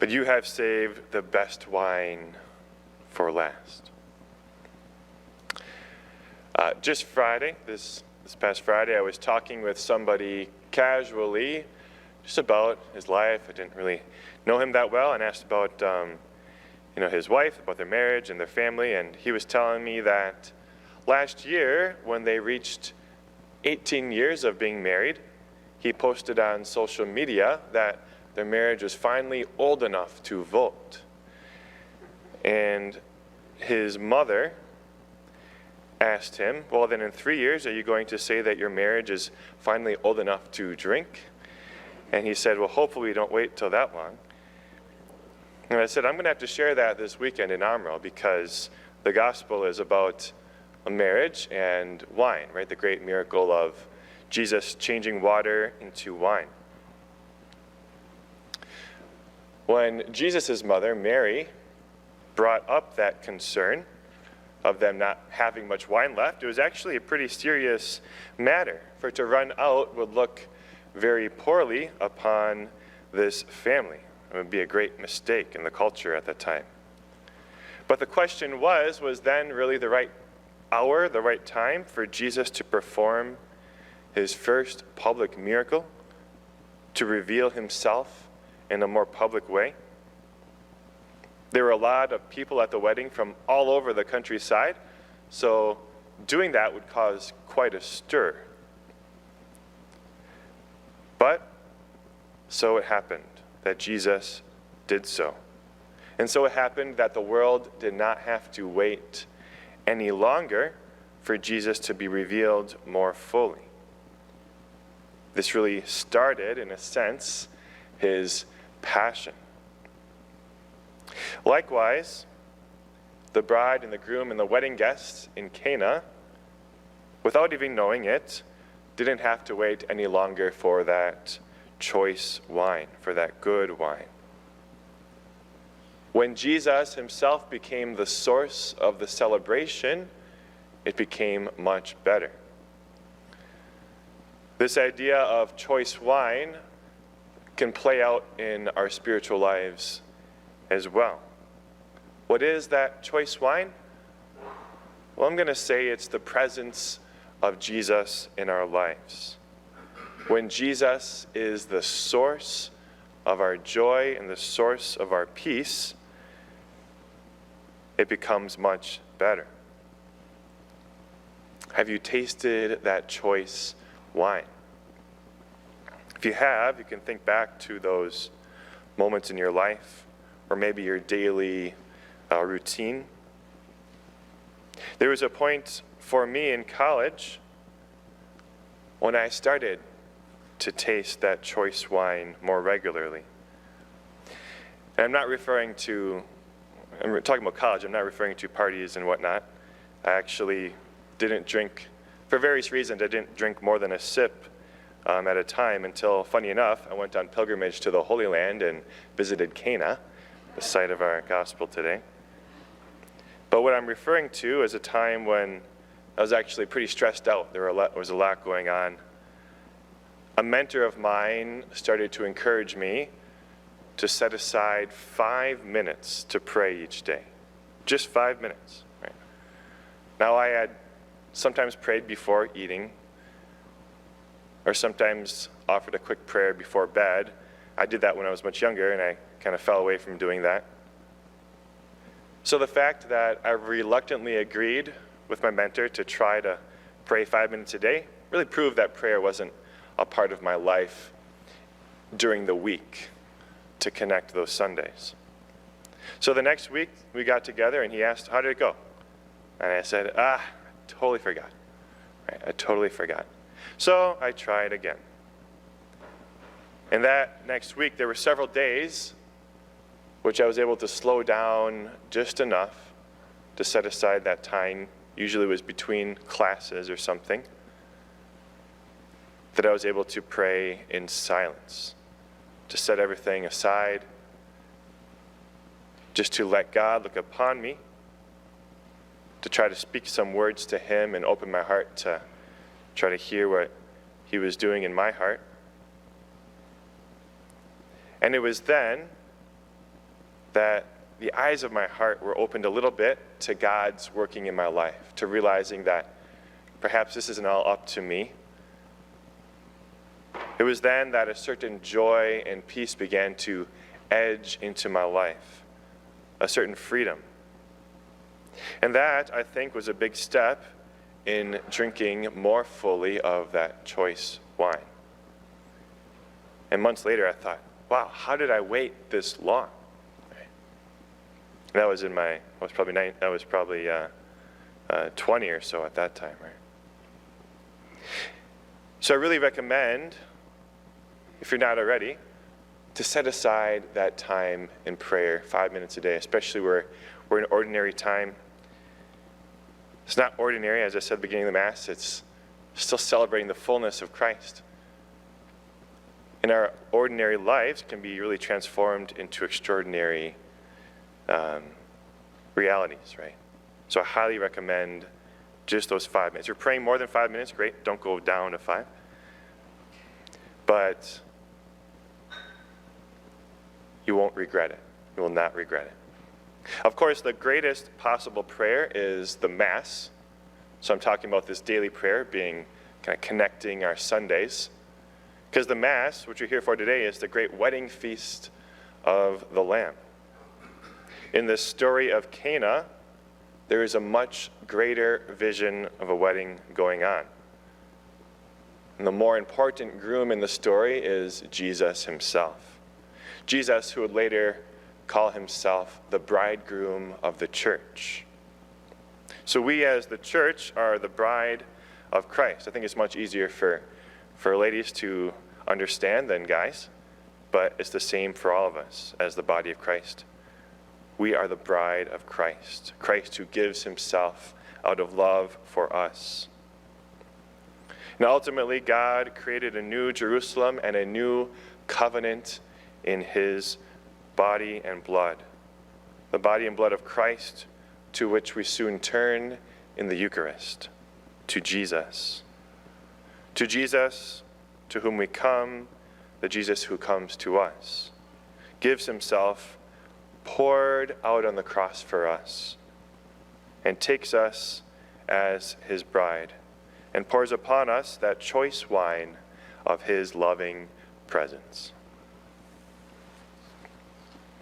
but you have saved the best wine for last. Just Friday, this past Friday, I was talking with somebody casually just about his life. I didn't really know him that well, and asked about his wife, about their marriage and their family, and he was telling me that last year, when they reached 18 years of being married, he posted on social media that their marriage was finally old enough to vote. And his mother asked him, well, then in 3 years, are you going to say that your marriage is finally old enough to drink? And he said, well, hopefully we don't wait till that long. And I said, I'm going to have to share that this weekend in Omro, because the gospel is about a marriage and wine, right? The great miracle of Jesus changing water into wine. When Jesus' mother, Mary, brought up that concern of them not having much wine left, it was actually a pretty serious matter. For it to run out would look very poorly upon this family. It would be a great mistake in the culture at the time. But the question was then really the right hour, the right time for Jesus to perform his first public miracle, to reveal himself in a more public way? There were a lot of people at the wedding from all over the countryside, so doing that would cause quite a stir. But so it happened that Jesus did so. And so it happened that the world did not have to wait any longer for Jesus to be revealed more fully. This really started, in a sense, his passion. Likewise, the bride and the groom and the wedding guests in Cana, without even knowing it, didn't have to wait any longer for that choice wine, for that good wine. When Jesus himself became the source of the celebration, it became much better. This idea of choice wine can play out in our spiritual lives as well. What is that choice wine? Well, I'm going to say it's the presence of Jesus in our lives. When Jesus is the source of our joy and the source of our peace, it becomes much better. Have you tasted that choice wine? If you have, you can think back to those moments in your life, or maybe your daily routine. There was a point for me in college when I started to taste that choice wine more regularly. And I'm talking about college, I'm not referring to parties and whatnot. I actually didn't drink, for various reasons, I didn't drink more than a sip at a time until, funny enough, I went on pilgrimage to the Holy Land and visited Cana, the site of our gospel today. But what I'm referring to is a time when I was actually pretty stressed out. There was a lot going on. A mentor of mine started to encourage me to set aside 5 minutes to pray each day. Just 5 minutes. Right? Now, I had sometimes prayed before eating, or sometimes offered a quick prayer before bed. I did that when I was much younger, and I kind of fell away from doing that. So the fact that I reluctantly agreed with my mentor to try to pray 5 minutes a day really proved that prayer wasn't a part of my life during the week to connect those Sundays. So the next week we got together and he asked, how did it go? And I said, I totally forgot. Right, I totally forgot. So I tried again. And that next week there were several days which I was able to slow down just enough to set aside that time, usually it was between classes or something, that I was able to pray in silence, to set everything aside, just to let God look upon me, to try to speak some words to him and open my heart to try to hear what he was doing in my heart. And it was then that the eyes of my heart were opened a little bit to God's working in my life, to realizing that perhaps this isn't all up to me. It was then that a certain joy and peace began to edge into my life, a certain freedom. And that, I think, was a big step in drinking more fully of that choice wine. And months later, I thought, wow, how did I wait this long? And that was I was probably 20 or so at that time, right? So I really recommend, if you're not already, to set aside that time in prayer, 5 minutes a day, especially where we're in ordinary time. It's not ordinary, as I said at the beginning of the Mass, it's still celebrating the fullness of Christ. And our ordinary lives can be really transformed into extraordinary realities, right? So I highly recommend just those 5 minutes. If you're praying more than 5 minutes, great, don't go down to 5. But you won't regret it. You will not regret it. Of course, the greatest possible prayer is the Mass. So I'm talking about this daily prayer being kind of connecting our Sundays. Because the Mass, which you're here for today, is the great wedding feast of the Lamb. In the story of Cana, there is a much greater vision of a wedding going on. And the more important groom in the story is Jesus himself. Jesus, who would later call himself the bridegroom of the church. So we as the church are the bride of Christ. I think it's much easier for ladies to understand than guys, but it's the same for all of us as the body of Christ. We are the bride of Christ, Christ who gives himself out of love for us. And ultimately, God created a new Jerusalem and a new covenant in his body and blood. The body and blood of Christ, to which we soon turn in the Eucharist, to Jesus. To Jesus, to whom we come, the Jesus who comes to us, gives himself poured out on the cross for us, and takes us as his bride, and pours upon us that choice wine of his loving presence.